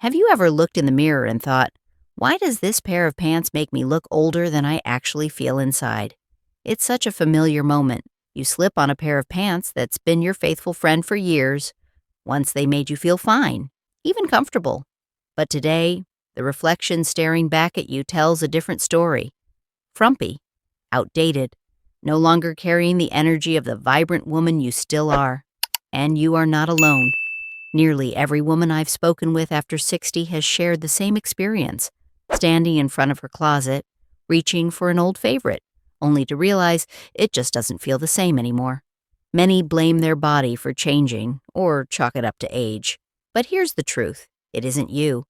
Have you ever looked in the mirror and thought, why does this pair of pants make me look older than I actually feel inside? It's such a familiar moment. You slip on a pair of pants that's been your faithful friend for years. Once they made you feel fine, even comfortable. But today, the reflection staring back at you tells a different story. Frumpy, outdated, no longer carrying the energy of the vibrant woman you still are. And you are not alone. Nearly every woman I've spoken with after 60 has shared the same experience, standing in front of her closet, reaching for an old favorite, only to realize it just doesn't feel the same anymore. Many blame their body for changing, or chalk it up to age. But here's the truth, it isn't you.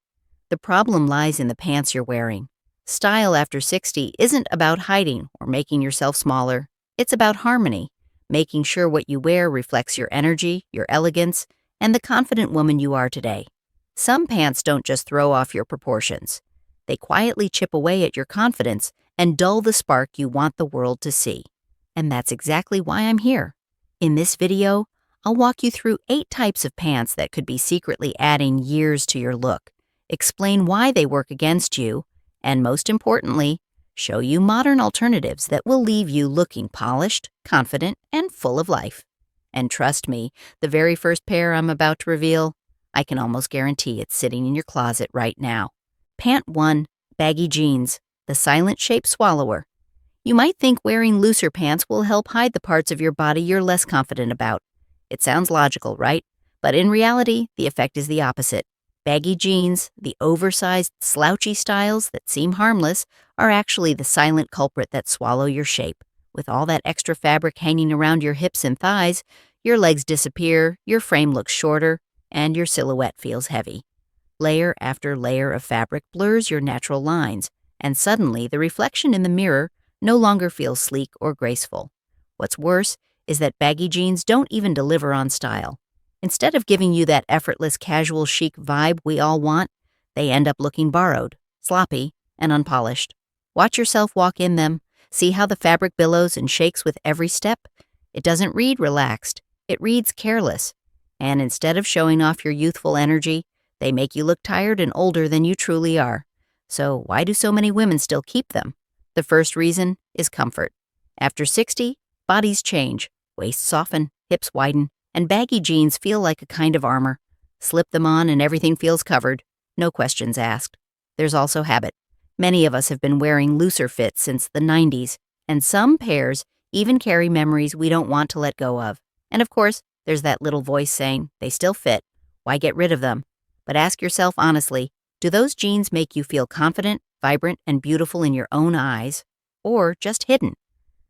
The problem lies in the pants you're wearing. Style after 60 isn't about hiding or making yourself smaller. It's about harmony, making sure what you wear reflects your energy, your elegance, and the confident woman you are today. Some pants don't just throw off your proportions. They quietly chip away at your confidence and dull the spark you want the world to see. And that's exactly why I'm here. In this video, I'll walk you through 8 types of pants that could be secretly adding years to your look, explain why they work against you, and most importantly, show you modern alternatives that will leave you looking polished, confident, and full of life. And trust me, the very first pair I'm about to reveal, I can almost guarantee it's sitting in your closet right now. Pant 1, baggy jeans, the silent shape swallower. You might think wearing looser pants will help hide the parts of your body you're less confident about. It sounds logical, right? But in reality, the effect is the opposite. Baggy jeans, the oversized, slouchy styles that seem harmless, are actually the silent culprit that swallow your shape. With all that extra fabric hanging around your hips and thighs, your legs disappear, your frame looks shorter, and your silhouette feels heavy. Layer after layer of fabric blurs your natural lines, and suddenly the reflection in the mirror no longer feels sleek or graceful. What's worse is that baggy jeans don't even deliver on style. Instead of giving you that effortless, casual, chic vibe we all want, they end up looking borrowed, sloppy, and unpolished. Watch yourself walk in them. See how the fabric billows and shakes with every step? It doesn't read relaxed. It reads careless. And instead of showing off your youthful energy, they make you look tired and older than you truly are. So why do so many women still keep them? The first reason is comfort. After 60, bodies change. Waists soften, hips widen, and baggy jeans feel like a kind of armor. Slip them on and everything feels covered. No questions asked. There's also habit. Many of us have been wearing looser fits since the 90s, and some pairs even carry memories we don't want to let go of. And of course, there's that little voice saying, they still fit. Why get rid of them? But ask yourself honestly, do those jeans make you feel confident, vibrant, and beautiful in your own eyes, or just hidden?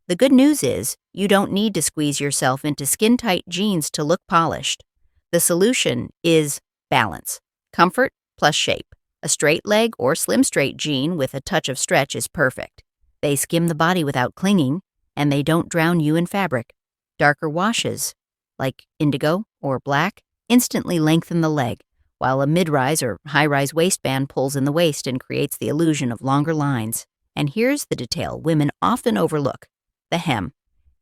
The good news is, you don't need to squeeze yourself into skin-tight jeans to look polished. The solution is balance. Comfort plus shape. A straight leg or slim straight jean with a touch of stretch is perfect. They skim the body without clinging, and they don't drown you in fabric. Darker washes, like indigo or black, instantly lengthen the leg, while a mid-rise or high-rise waistband pulls in the waist and creates the illusion of longer lines. And here's the detail women often overlook. The hem.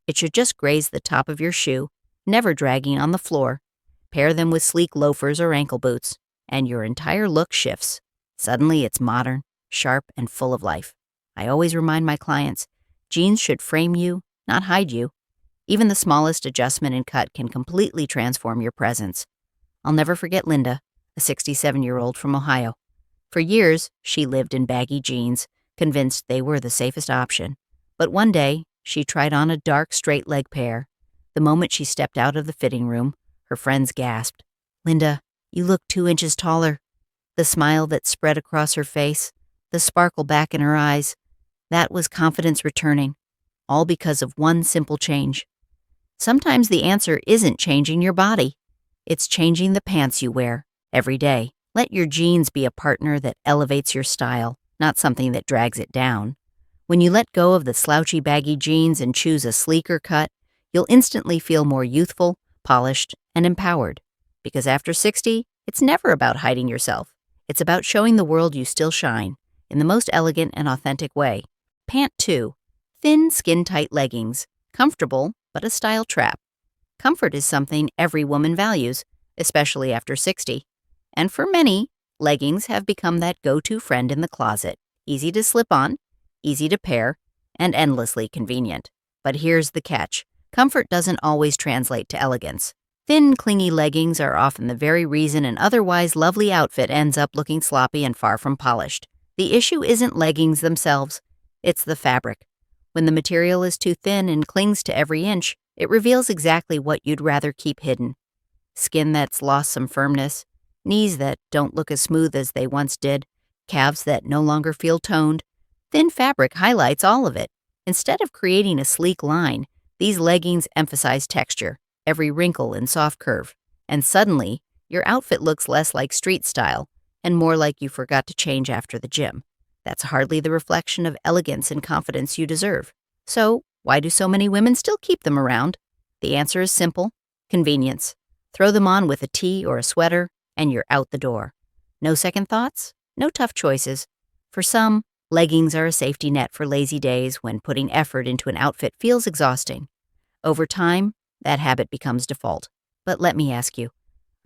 It should just graze the top of your shoe, never dragging on the floor. Pair them with sleek loafers or ankle boots, and your entire look shifts. Suddenly it's modern, sharp, and full of life. I always remind my clients, jeans should frame you, not hide you. Even the smallest adjustment in cut can completely transform your presence. I'll never forget Linda, a 67-year-old from Ohio. For years, she lived in baggy jeans, convinced they were the safest option. But one day, she tried on a dark, straight-leg pair. The moment she stepped out of the fitting room, her friends gasped, "Linda, you look 2 inches taller." The smile that spread across her face, the sparkle back in her eyes, that was confidence returning, all because of one simple change. Sometimes the answer isn't changing your body. It's changing the pants you wear every day. Let your jeans be a partner that elevates your style, not something that drags it down. When you let go of the slouchy baggy jeans and choose a sleeker cut, you'll instantly feel more youthful, polished, and empowered. Because after 60, it's never about hiding yourself. It's about showing the world you still shine, in the most elegant and authentic way. Pant 2. Thin, skin-tight leggings. Comfortable, but a style trap. Comfort is something every woman values, especially after 60. And for many, leggings have become that go-to friend in the closet. Easy to slip on, easy to pair, and endlessly convenient. But here's the catch. Comfort doesn't always translate to elegance. Thin, clingy leggings are often the very reason an otherwise lovely outfit ends up looking sloppy and far from polished. The issue isn't leggings themselves, it's the fabric. When the material is too thin and clings to every inch, it reveals exactly what you'd rather keep hidden. Skin that's lost some firmness, knees that don't look as smooth as they once did, calves that no longer feel toned. Thin fabric highlights all of it. Instead of creating a sleek line, these leggings emphasize texture, every wrinkle and soft curve. And suddenly, your outfit looks less like street style and more like you forgot to change after the gym. That's hardly the reflection of elegance and confidence you deserve. So, why do so many women still keep them around? The answer is simple: convenience. Throw them on with a tee or a sweater, and you're out the door. No second thoughts, no tough choices. For some, leggings are a safety net for lazy days when putting effort into an outfit feels exhausting. Over time, that habit becomes default. But let me ask you,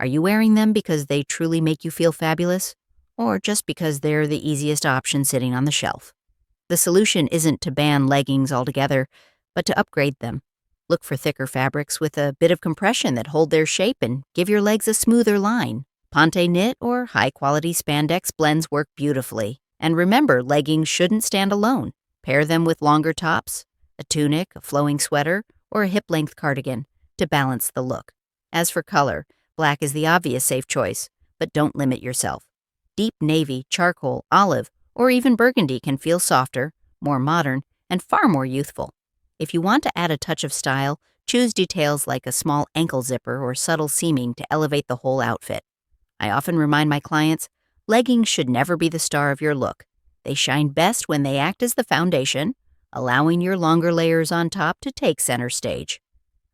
are you wearing them because they truly make you feel fabulous, or just because they're the easiest option sitting on the shelf? The solution isn't to ban leggings altogether, but to upgrade them. Look for thicker fabrics with a bit of compression that hold their shape and give your legs a smoother line. Ponte knit or high-quality spandex blends work beautifully. And remember, leggings shouldn't stand alone. Pair them with longer tops, a tunic, a flowing sweater, or a hip-length cardigan to balance the look. As for color, black is the obvious safe choice, but don't limit yourself. Deep navy, charcoal, olive, or even burgundy can feel softer, more modern, and far more youthful. If you want to add a touch of style, choose details like a small ankle zipper or subtle seaming to elevate the whole outfit. I often remind my clients, leggings should never be the star of your look. They shine best when they act as the foundation, allowing your longer layers on top to take center stage.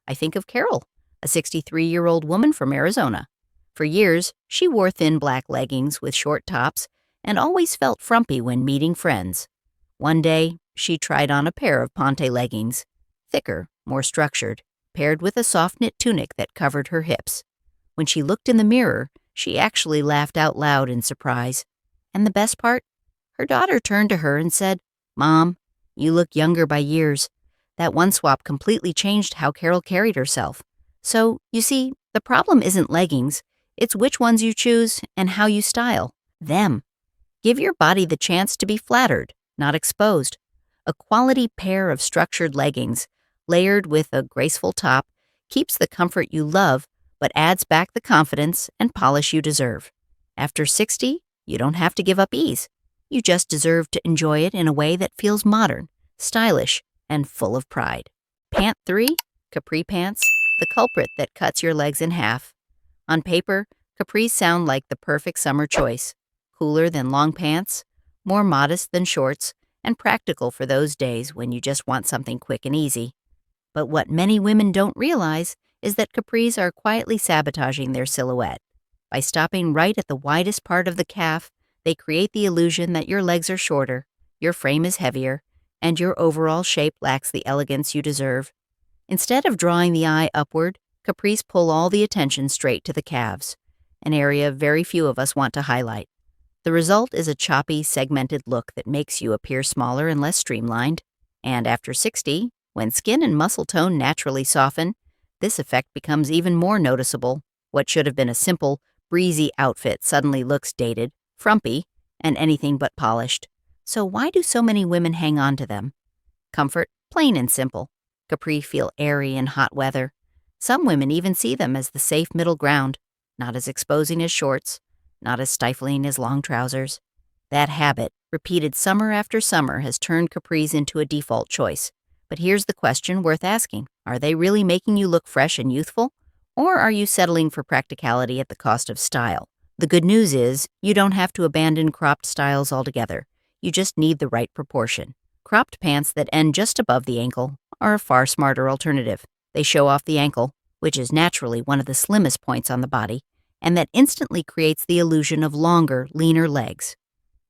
I think of Carol, a 63-year-old woman from Arizona. For years, she wore thin black leggings with short tops and always felt frumpy when meeting friends. One day, she tried on a pair of ponte leggings, thicker, more structured, paired with a soft knit tunic that covered her hips. When she looked in the mirror, she actually laughed out loud in surprise. And the best part? Her daughter turned to her and said, "Mom, you look younger by years." That one swap completely changed how Carol carried herself. So, you see, the problem isn't leggings. It's which ones you choose and how you style them. Give your body the chance to be flattered, not exposed. A quality pair of structured leggings, layered with a graceful top, keeps the comfort you love, but adds back the confidence and polish you deserve. After 60, you don't have to give up ease. You just deserve to enjoy it in a way that feels modern, stylish, and full of pride. Pant 3, capri pants, the culprit that cuts your legs in half. On paper, capris sound like the perfect summer choice. Cooler than long pants, more modest than shorts, and practical for those days when you just want something quick and easy. But what many women don't realize is that capris are quietly sabotaging their silhouette. By stopping right at the widest part of the calf, they create the illusion that your legs are shorter, your frame is heavier, and your overall shape lacks the elegance you deserve. Instead of drawing the eye upward, capris pull all the attention straight to the calves, an area very few of us want to highlight. The result is a choppy, segmented look that makes you appear smaller and less streamlined. And after 60, when skin and muscle tone naturally soften, this effect becomes even more noticeable. What should have been a simple, breezy outfit suddenly looks dated, frumpy, and anything but polished. So why do so many women hang on to them? Comfort, plain and simple. Capri feel airy in hot weather. Some women even see them as the safe middle ground, not as exposing as shorts, not as stifling as long trousers. That habit, repeated summer after summer, has turned capris into a default choice. But here's the question worth asking. Are they really making you look fresh and youthful? Or are you settling for practicality at the cost of style? The good news is, you don't have to abandon cropped styles altogether. You just need the right proportion. Cropped pants that end just above the ankle are a far smarter alternative. They show off the ankle, which is naturally one of the slimmest points on the body, and that instantly creates the illusion of longer, leaner legs.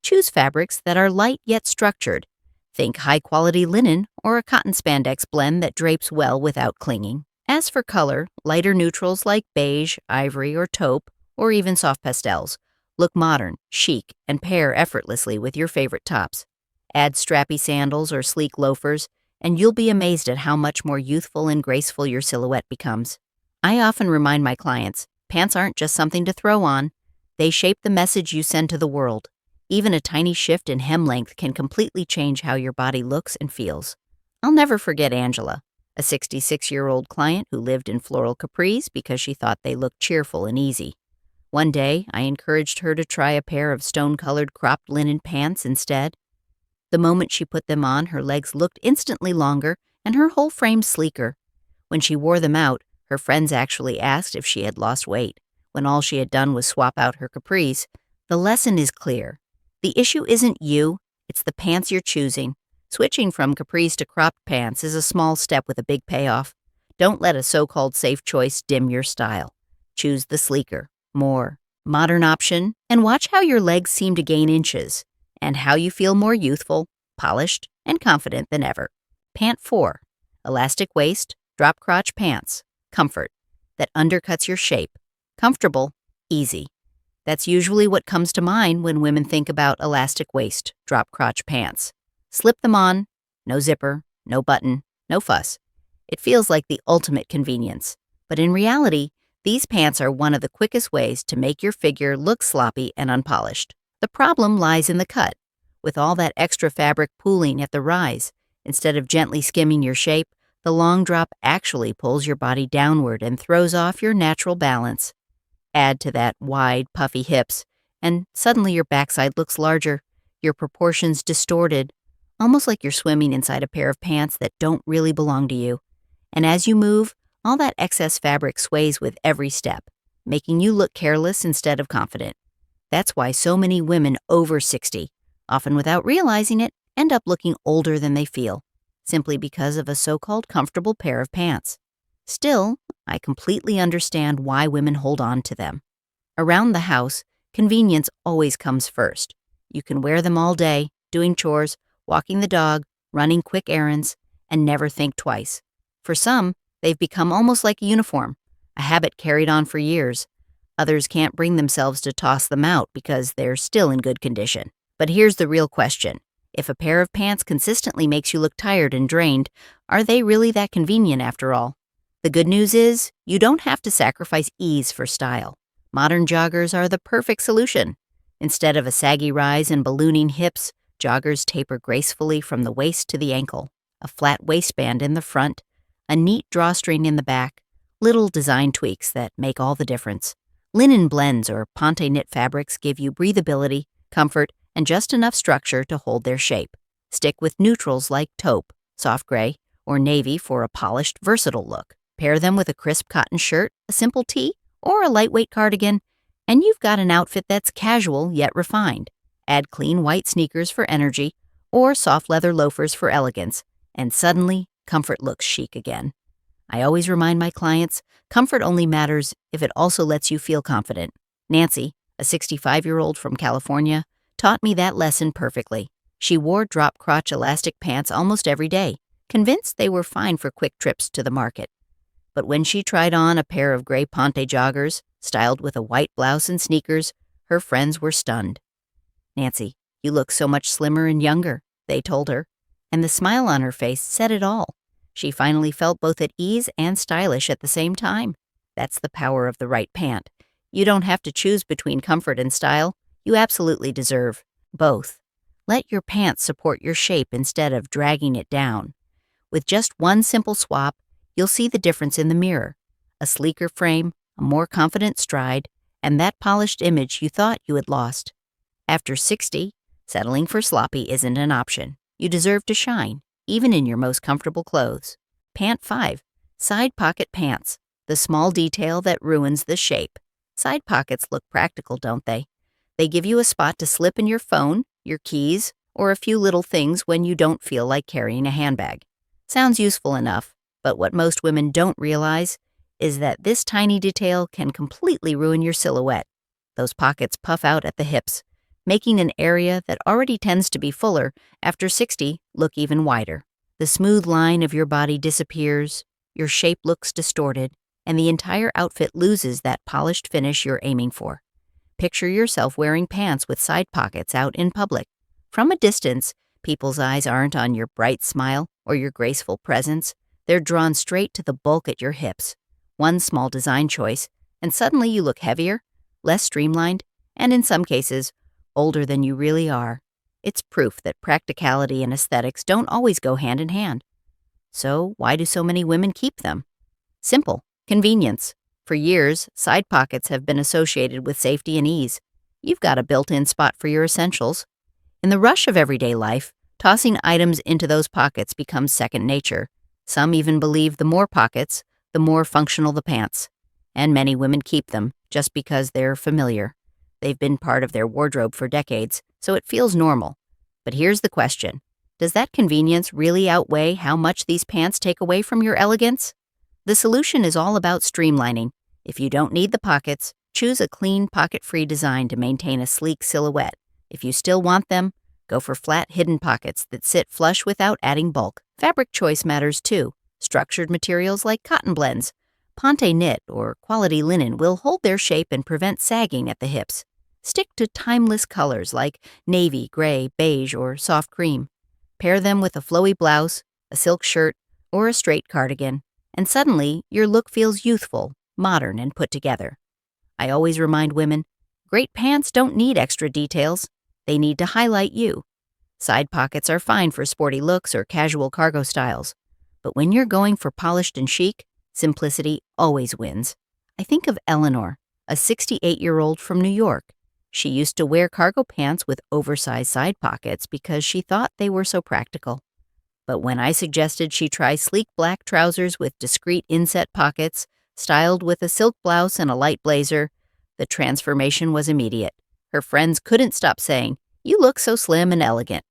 Choose fabrics that are light yet structured. Think high-quality linen or a cotton spandex blend that drapes well without clinging. As for color, lighter neutrals like beige, ivory, or taupe, or even soft pastels, Look modern, chic, and pair effortlessly with your favorite tops. Add strappy sandals or sleek loafers, and you'll be amazed at how much more youthful and graceful your silhouette becomes. I often remind my clients, pants aren't just something to throw on. They shape the message you send to the world. Even a tiny shift in hem length can completely change how your body looks and feels. I'll never forget Angela, a 66-year-old client who lived in floral capris because she thought they looked cheerful and easy. One day, I encouraged her to try a pair of stone-colored cropped linen pants instead. The moment she put them on, her legs looked instantly longer and her whole frame sleeker. When she wore them out, her friends actually asked if she had lost weight, when all she had done was swap out her capris. The lesson is clear. The issue isn't you, it's the pants you're choosing. Switching from capris to cropped pants is a small step with a big payoff. Don't let a so-called safe choice dim your style. Choose the sleeker, more modern option, and watch how your legs seem to gain inches, and how you feel more youthful, polished, and confident than ever. Pant 4. Elastic waist, drop-crotch pants. Comfort. That undercuts your shape. Comfortable. Easy. That's usually what comes to mind when women think about elastic waist, drop-crotch pants. Slip them on. No zipper, no button, no fuss. It feels like the ultimate convenience. But in reality, these pants are one of the quickest ways to make your figure look sloppy and unpolished. The problem lies in the cut. With all that extra fabric pooling at the rise, instead of gently skimming your shape, the long drop actually pulls your body downward and throws off your natural balance. Add to that wide, puffy hips, and suddenly your backside looks larger, your proportions distorted, almost like you're swimming inside a pair of pants that don't really belong to you. And as you move, all that excess fabric sways with every step, making you look careless instead of confident. That's why so many women over 60, often without realizing it, end up looking older than they feel, simply because of a so-called comfortable pair of pants. Still, I completely understand why women hold on to them. Around the house, convenience always comes first. You can wear them all day, doing chores, walking the dog, running quick errands, and never think twice. For some, they've become almost like a uniform, a habit carried on for years. Others can't bring themselves to toss them out because they're still in good condition. But here's the real question. If a pair of pants consistently makes you look tired and drained, are they really that convenient after all? The good news is, you don't have to sacrifice ease for style. Modern joggers are the perfect solution. Instead of a saggy rise and ballooning hips, joggers taper gracefully from the waist to the ankle, a flat waistband in the front, a neat drawstring in the back, little design tweaks that make all the difference. Linen blends or pant knit fabrics give you breathability, comfort, and just enough structure to hold their shape. Stick with neutrals like taupe, soft gray, or navy for a polished, versatile look. Pair them with a crisp cotton shirt, a simple tee, or a lightweight cardigan, and you've got an outfit that's casual yet refined. Add clean white sneakers for energy, or soft leather loafers for elegance, and suddenly, comfort looks chic again. I always remind my clients, comfort only matters if it also lets you feel confident. Nancy, a 65-year-old from California, taught me that lesson perfectly. She wore drop-crotch elastic pants almost every day, convinced they were fine for quick trips to the market. But when she tried on a pair of gray ponte joggers, styled with a white blouse and sneakers, her friends were stunned. "Nancy, you look so much slimmer and younger," they told her, and the smile on her face said it all. She finally felt both at ease and stylish at the same time. That's the power of the right pant. You don't have to choose between comfort and style. You absolutely deserve both. Let your pants support your shape instead of dragging it down. With just one simple swap, you'll see the difference in the mirror. A sleeker frame, a more confident stride, and that polished image you thought you had lost. After 60, settling for sloppy isn't an option. You deserve to shine, even in your most comfortable clothes. Pant 5. Side pocket pants. The small detail that ruins the shape. Side pockets look practical, don't they? They give you a spot to slip in your phone, your keys, or a few little things when you don't feel like carrying a handbag. Sounds useful enough, but what most women don't realize is that this tiny detail can completely ruin your silhouette. Those pockets puff out at the hips, making an area that already tends to be fuller after 60 look even wider. The smooth line of your body disappears, your shape looks distorted, and the entire outfit loses that polished finish you're aiming for. Picture yourself wearing pants with side pockets out in public. From a distance, people's eyes aren't on your bright smile or your graceful presence. They're drawn straight to the bulk at your hips. One small design choice, and suddenly you look heavier, less streamlined, and in some cases, older than you really are. It's proof that practicality and aesthetics don't always go hand in hand. So, why do so many women keep them? Simple: convenience. For years, side pockets have been associated with safety and ease. You've got a built-in spot for your essentials. In the rush of everyday life, tossing items into those pockets becomes second nature. Some even believe the more pockets, the more functional the pants. And many women keep them just because they're familiar. They've been part of their wardrobe for decades, so it feels normal. But here's the question: does that convenience really outweigh how much these pants take away from your elegance? The solution is all about streamlining. If you don't need the pockets, choose a clean, pocket-free design to maintain a sleek silhouette. If you still want them, go for flat, hidden pockets that sit flush without adding bulk. Fabric choice matters too. Structured materials like cotton blends, ponte knit, or quality linen will hold their shape and prevent sagging at the hips. Stick to timeless colors like navy, gray, beige, or soft cream. Pair them with a flowy blouse, a silk shirt, or a straight cardigan, and suddenly your look feels youthful, modern, and put together. I always remind women, great pants don't need extra details. They need to highlight you. Side pockets are fine for sporty looks or casual cargo styles. But when you're going for polished and chic, simplicity always wins. I think of Eleanor, a 68-year-old from New York. She used to wear cargo pants with oversized side pockets because she thought they were so practical. But when I suggested she try sleek black trousers with discreet inset pockets, styled with a silk blouse and a light blazer, the transformation was immediate. Her friends couldn't stop saying, "You look so slim and elegant."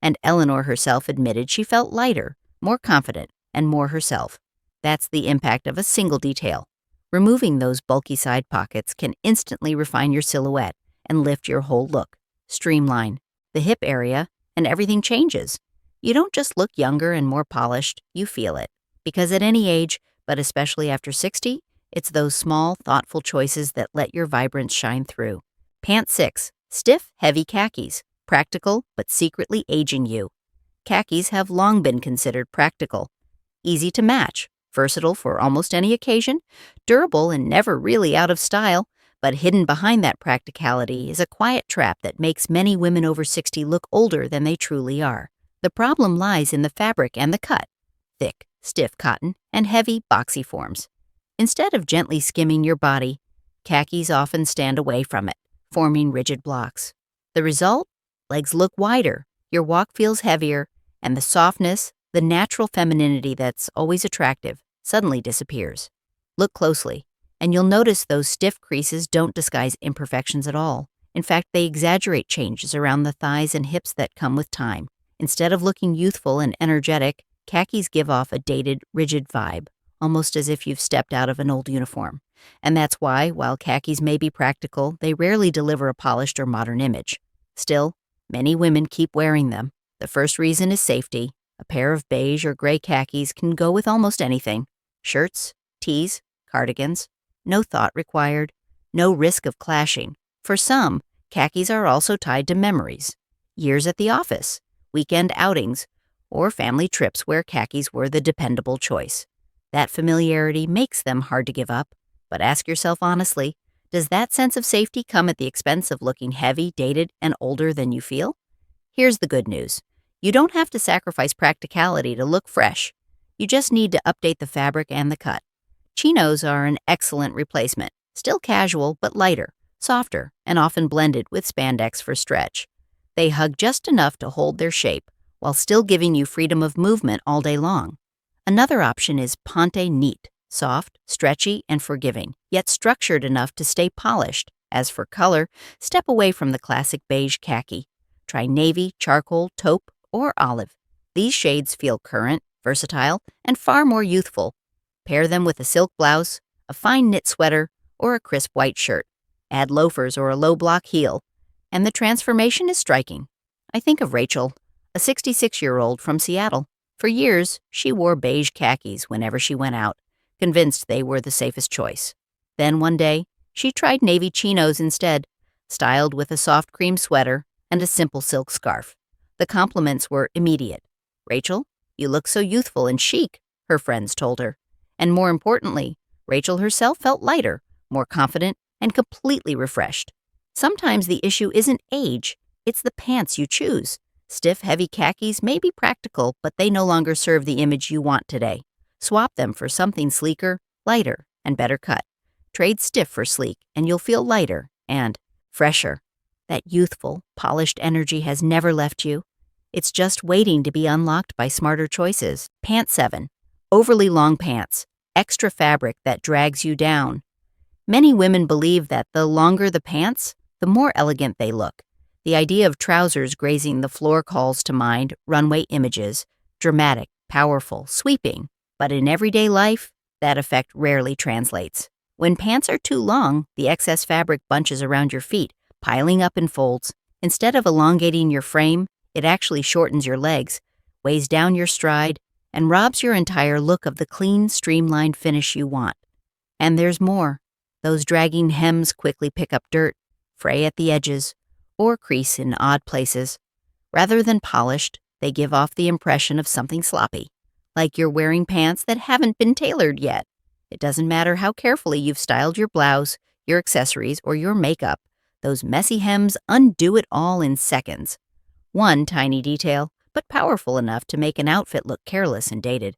And Eleanor herself admitted she felt lighter, more confident, and more herself. That's the impact of a single detail. Removing those bulky side pockets can instantly refine your silhouette and lift your whole look. Streamline the hip area, and everything changes. You don't just look younger and more polished, you feel it. Because at any age, but especially after 60, it's those small, thoughtful choices that let your vibrance shine through. Pant 6. Stiff, heavy khakis. Practical, but secretly aging you. Khakis have long been considered practical. Easy to match, versatile for almost any occasion, durable and never really out of style, but hidden behind that practicality is a quiet trap that makes many women over 60 look older than they truly are. The problem lies in the fabric and the cut: thick, stiff cotton and heavy, boxy forms. Instead of gently skimming your body, khakis often stand away from it, forming rigid blocks. The result? Legs look wider, your walk feels heavier, and the softness, the natural femininity that's always attractive, suddenly disappears. Look closely, and you'll notice those stiff creases don't disguise imperfections at all. In fact, they exaggerate changes around the thighs and hips that come with time. Instead of looking youthful and energetic, khakis give off a dated, rigid vibe, almost as if you've stepped out of an old uniform. And that's why, while khakis may be practical, they rarely deliver a polished or modern image. Still, many women keep wearing them. The first reason is safety. A pair of beige or gray khakis can go with almost anything: shirts, tees, cardigans. No thought required, no risk of clashing. For some, khakis are also tied to memories: years at the office, weekend outings, or family trips where khakis were the dependable choice. That familiarity makes them hard to give up. But ask yourself honestly, does that sense of safety come at the expense of looking heavy, dated, and older than you feel? Here's the good news. You don't have to sacrifice practicality to look fresh. You just need to update the fabric and the cut. Chinos are an excellent replacement, still casual but lighter, softer, and often blended with spandex for stretch. They hug just enough to hold their shape while still giving you freedom of movement all day long. Another option is ponte neat, soft, stretchy, and forgiving, yet structured enough to stay polished. As for color, step away from the classic beige khaki. Try navy, charcoal, taupe, or olive. These shades feel current, versatile, and far more youthful. Pair them with a silk blouse, a fine knit sweater, or a crisp white shirt. Add loafers or a low-block heel, and the transformation is striking. I think of Rachel, a 66-year-old from Seattle. For years, she wore beige khakis whenever she went out, convinced they were the safest choice. Then one day, she tried navy chinos instead, styled with a soft cream sweater and a simple silk scarf. The compliments were immediate. "Rachel, you look so youthful and chic," her friends told her. And more importantly, Rachel herself felt lighter, more confident, and completely refreshed. Sometimes the issue isn't age, it's the pants you choose. Stiff, heavy khakis may be practical, but they no longer serve the image you want today. Swap them for something sleeker, lighter, and better cut. Trade stiff for sleek, and you'll feel lighter and fresher. That youthful, polished energy has never left you. It's just waiting to be unlocked by smarter choices. Pant 7. Overly long pants. Extra fabric that drags you down. Many women believe that the longer the pants, the more elegant they look. The idea of trousers grazing the floor calls to mind runway images, dramatic, powerful, sweeping. But in everyday life, that effect rarely translates. When pants are too long, the excess fabric bunches around your feet, piling up in folds. Instead of elongating your frame, it actually shortens your legs, weighs down your stride, and robs your entire look of the clean, streamlined finish you want. And there's more. Those dragging hems quickly pick up dirt, fray at the edges, or crease in odd places. Rather than polished, they give off the impression of something sloppy, like you're wearing pants that haven't been tailored yet. It doesn't matter how carefully you've styled your blouse, your accessories, or your makeup, those messy hems undo it all in seconds. One tiny detail, but powerful enough to make an outfit look careless and dated.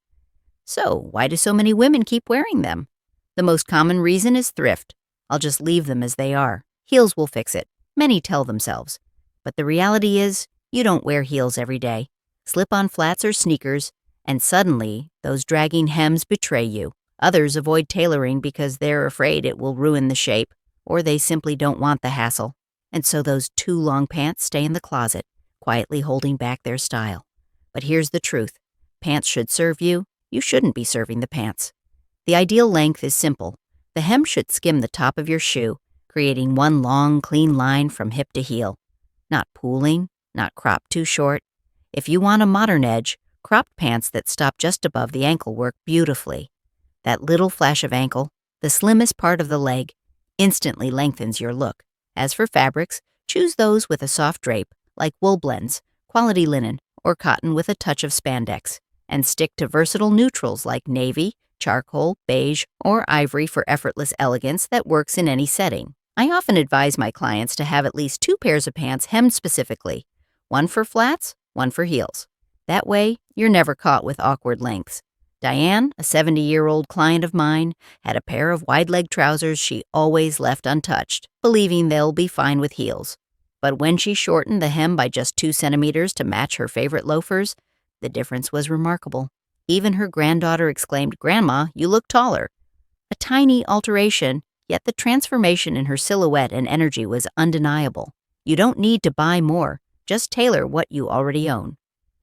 So, why do so many women keep wearing them? The most common reason is thrift. "I'll just leave them as they are. Heels will fix it," many tell themselves. But the reality is, you don't wear heels every day. Slip on flats or sneakers, and suddenly, those dragging hems betray you. Others avoid tailoring because they're afraid it will ruin the shape, or they simply don't want the hassle. And so those too long pants stay in the closet, quietly holding back their style. But here's the truth. Pants should serve you. You shouldn't be serving the pants. The ideal length is simple. The hem should skim the top of your shoe, creating one long, clean line from hip to heel. Not pooling, not cropped too short. If you want a modern edge, cropped pants that stop just above the ankle work beautifully. That little flash of ankle, the slimmest part of the leg, instantly lengthens your look. As for fabrics, choose those with a soft drape, like wool blends, quality linen, or cotton with a touch of spandex. And stick to versatile neutrals like navy, charcoal, beige, or ivory for effortless elegance that works in any setting. I often advise my clients to have at least 2 pairs of pants hemmed specifically, one for flats, one for heels. That way, you're never caught with awkward lengths. Diane, a 70-year-old client of mine, had a pair of wide-leg trousers she always left untouched, believing they'll be fine with heels. But when she shortened the hem by just 2 centimeters to match her favorite loafers, the difference was remarkable. Even her granddaughter exclaimed, "Grandma, you look taller." A tiny alteration, yet the transformation in her silhouette and energy was undeniable. You don't need to buy more, just tailor what you already own.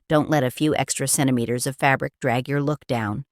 Don't let a few extra centimeters of fabric drag your look down.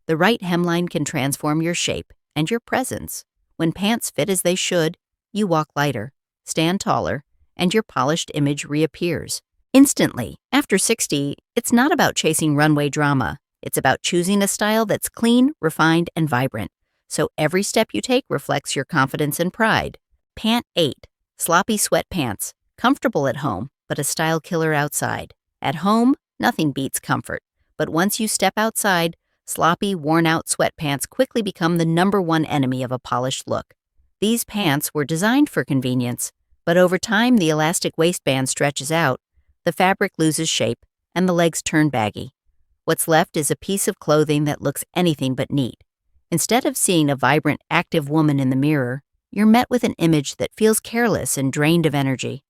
The right hemline can transform your shape and your presence. When pants fit as they should, you walk lighter, stand taller, and your polished image reappears. Instantly. After 60, it's not about chasing runway drama. It's about choosing a style that's clean, refined, and vibrant. So every step you take reflects your confidence and pride. Pant 8. Sloppy sweatpants. Comfortable at home, but a style killer outside. At home, nothing beats comfort. But once you step outside, sloppy, worn-out sweatpants quickly become the #1 enemy of a polished look. These pants were designed for convenience, but over time the elastic waistband stretches out, the fabric loses shape, and the legs turn baggy. What's left is a piece of clothing that looks anything but neat. Instead of seeing a vibrant, active woman in the mirror, you're met with an image that feels careless and drained of energy.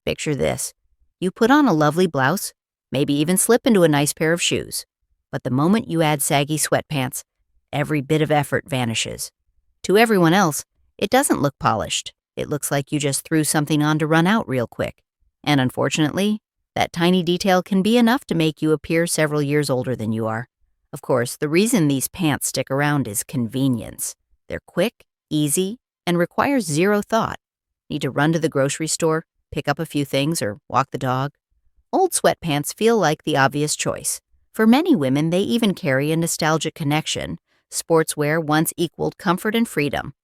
Picture this. You put on a lovely blouse, maybe even slip into a nice pair of shoes. But the moment you add saggy sweatpants, every bit of effort vanishes. To everyone else, it doesn't look polished. It looks like you just threw something on to run out real quick. And unfortunately, that tiny detail can be enough to make you appear several years older than you are. Of course, the reason these pants stick around is convenience. They're quick, easy, and require zero thought. Need to run to the grocery store, pick up a few things, or walk the dog? Old sweatpants feel like the obvious choice. For many women, they even carry a nostalgic connection. Sportswear once equaled comfort and freedom.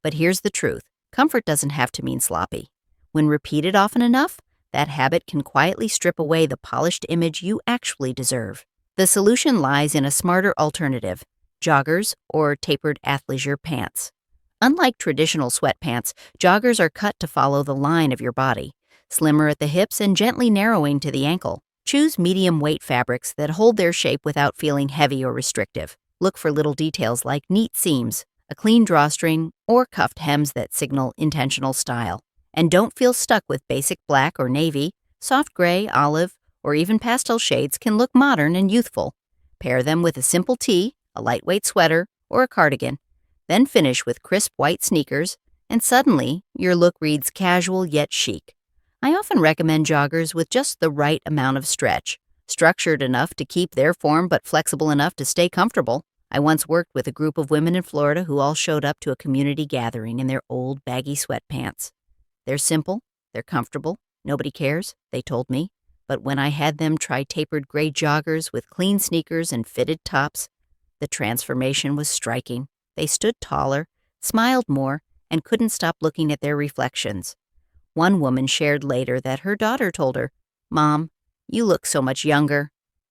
But here's the truth. Comfort doesn't have to mean sloppy. When repeated often enough, that habit can quietly strip away the polished image you actually deserve. The solution lies in a smarter alternative: joggers or tapered athleisure pants. Unlike traditional sweatpants, joggers are cut to follow the line of your body, slimmer at the hips and gently narrowing to the ankle. Choose medium weight fabrics that hold their shape without feeling heavy or restrictive. Look for little details like neat seams, a clean drawstring, or cuffed hems that signal intentional style. And don't feel stuck with basic black or navy. Soft gray, olive, or even pastel shades can look modern and youthful. Pair them with a simple tee, a lightweight sweater, or a cardigan. Then finish with crisp white sneakers, and suddenly your look reads casual yet chic. I often recommend joggers with just the right amount of stretch, structured enough to keep their form but flexible enough to stay comfortable. I once worked with a group of women in Florida who all showed up to a community gathering in their old baggy sweatpants. They're simple, they're comfortable, nobody cares, they told me. But when I had them try tapered gray joggers with clean sneakers and fitted tops, the transformation was striking. They stood taller, smiled more, and couldn't stop looking at their reflections. One woman shared later that her daughter told her, "Mom, you look so much younger."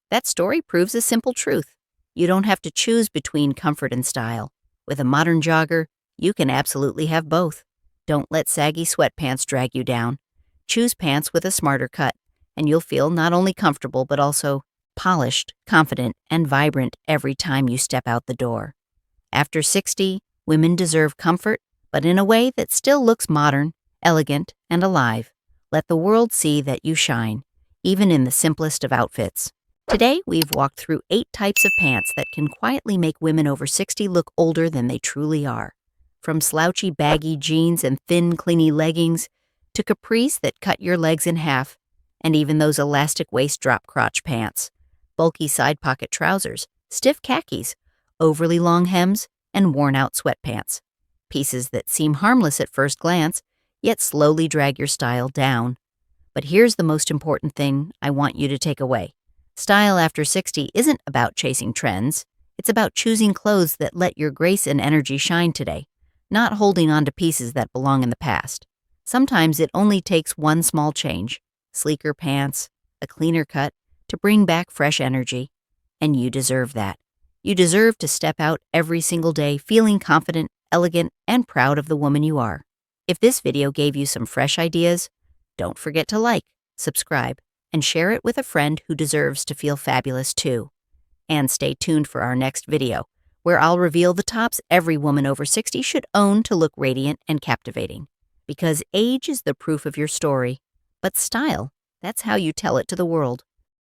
That story proves a simple truth. You don't have to choose between comfort and style. With a modern jogger, you can absolutely have both. Don't let saggy sweatpants drag you down. Choose pants with a smarter cut, and you'll feel not only comfortable but also polished, confident, and vibrant every time you step out the door. After 60, women deserve comfort, but in a way that still looks modern, elegant, and alive. Let the world see that you shine, even in the simplest of outfits. Today, we've walked through 8 types of pants that can quietly make women over 60 look older than they truly are. From slouchy baggy jeans and thin, cleany leggings, to capris that cut your legs in half, and even those elastic waist drop-crotch pants, bulky side pocket trousers, stiff khakis, overly long hems, and worn-out sweatpants. Pieces that seem harmless at first glance, yet slowly drag your style down. But here's the most important thing I want you to take away. Style after 60 isn't about chasing trends. It's about choosing clothes that let your grace and energy shine today, not holding on to pieces that belong in the past. Sometimes it only takes one small change, sleeker pants, a cleaner cut, to bring back fresh energy. And you deserve that. You deserve to step out every single day feeling confident, elegant, and proud of the woman you are. If this video gave you some fresh ideas, don't forget to like, subscribe, and share it with a friend who deserves to feel fabulous too. And stay tuned for our next video, where I'll reveal the tops every woman over 60 should own to look radiant and captivating. Because age is the proof of your story, but style, that's how you tell it to the world.